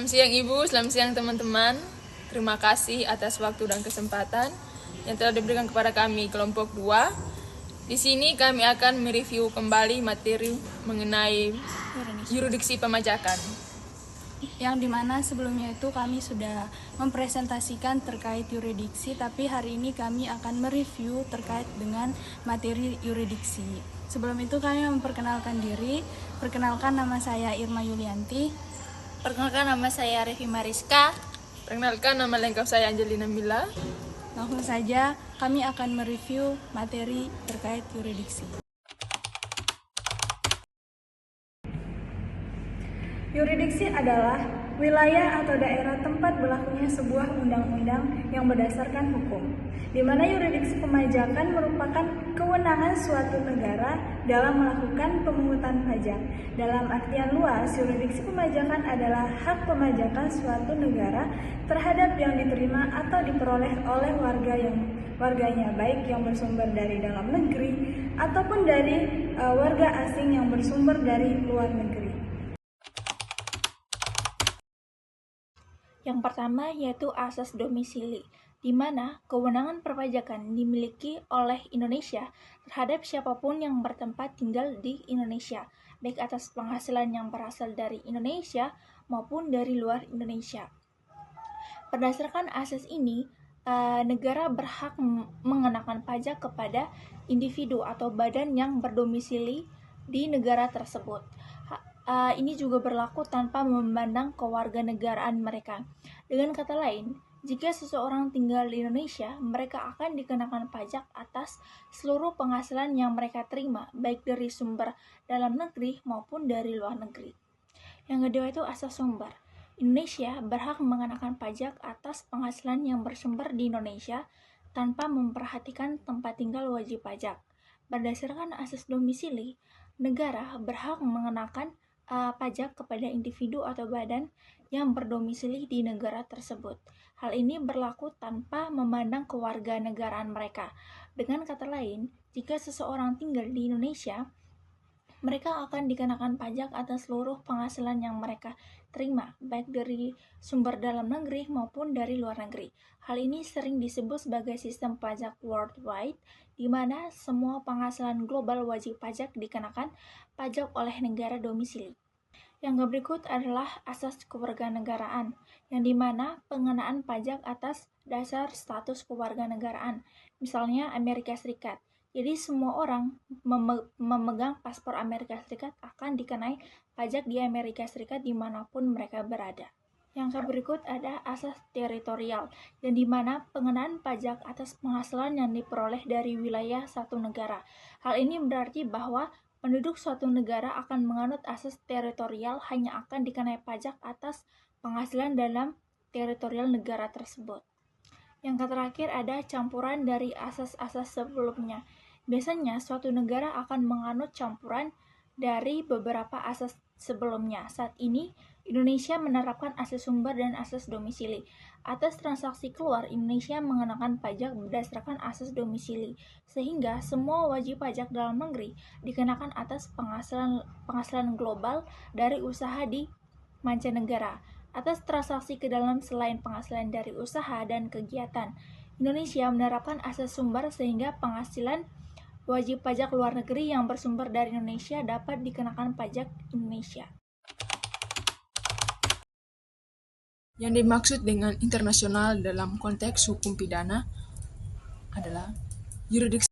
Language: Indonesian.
Selamat siang Ibu, selamat siang teman-teman. Terima kasih atas waktu dan kesempatan yang telah diberikan kepada kami kelompok 2. Di sini kami akan mereview kembali materi mengenai yurisdiksi pemajakan. Yang dimana sebelumnya itu kami sudah mempresentasikan terkait yurisdiksi, tapi hari ini kami akan mereview terkait dengan materi yurisdiksi. Sebelum itu kami memperkenalkan diri. Perkenalkan, nama saya Irma Yulianti. Perkenalkan, nama saya Revi Mariska. Perkenalkan, nama lengkap saya Angelina Mila. Langsung saja kami akan mereview materi terkait yurisdiksi. Yurisdiksi adalah wilayah atau daerah tempat berlakunya sebuah undang-undang yang berdasarkan hukum, di mana yurisdiksi pemajakan merupakan kewenangan suatu negara dalam melakukan pemungutan pajak. Dalam artian luas, yurisdiksi pemajakan adalah hak pemajakan suatu negara terhadap yang diterima atau diperoleh oleh warganya, baik yang bersumber dari dalam negeri ataupun dari warga asing yang bersumber dari luar negeri. Yang pertama yaitu asas domisili, di mana kewenangan perpajakan dimiliki oleh Indonesia terhadap siapapun yang bertempat tinggal di Indonesia, baik atas penghasilan yang berasal dari Indonesia maupun dari luar Indonesia. Berdasarkan asas ini, negara berhak mengenakan pajak kepada individu atau badan yang berdomisili di negara tersebut. Ini juga berlaku tanpa memandang kewarganegaraan mereka. Dengan kata lain, jika seseorang tinggal di Indonesia, mereka akan dikenakan pajak atas seluruh penghasilan yang mereka terima, baik dari sumber dalam negeri maupun dari luar negeri. Yang kedua itu asas sumber. Indonesia berhak mengenakan pajak atas penghasilan yang bersumber di Indonesia tanpa memperhatikan tempat tinggal wajib pajak. Berdasarkan asas domisili, negara berhak mengenakan pajak kepada individu atau badan yang berdomisili di negara tersebut. Hal ini berlaku tanpa memandang kewarganegaraan mereka. Dengan kata lain, jika seseorang tinggal di Indonesia, mereka akan dikenakan pajak atas seluruh penghasilan yang mereka terima, baik dari sumber dalam negeri maupun dari luar negeri. Hal ini sering disebut sebagai sistem pajak worldwide, di mana semua penghasilan global wajib pajak dikenakan pajak oleh negara domisili. Yang berikut adalah asas kewarganegaraan, yang dimana pengenaan pajak atas dasar status kewarganegaraan, misalnya Amerika Serikat. Jadi semua orang memegang paspor Amerika Serikat akan dikenai pajak di Amerika Serikat dimanapun mereka berada. Yang berikut ada asas teritorial, yang dimana pengenaan pajak atas penghasilan yang diperoleh dari wilayah satu negara. Hal ini berarti bahwa penduduk suatu negara akan menganut asas teritorial hanya akan dikenai pajak atas penghasilan dalam teritorial negara tersebut. Yang terakhir ada campuran dari asas-asas sebelumnya. Biasanya suatu negara akan menganut campuran dari beberapa asas sebelumnya. Saat ini, Indonesia menerapkan asas sumber dan asas domisili. Atas transaksi keluar, Indonesia mengenakan pajak berdasarkan asas domisili, sehingga semua wajib pajak dalam negeri dikenakan atas penghasilan global dari usaha di mancanegara. Atas transaksi ke dalam selain penghasilan dari usaha dan kegiatan, Indonesia menerapkan asas sumber sehingga penghasilan wajib pajak luar negeri yang bersumber dari Indonesia dapat dikenakan pajak Indonesia. Yang dimaksud dengan internasional dalam konteks hukum pidana adalah yurisdiksi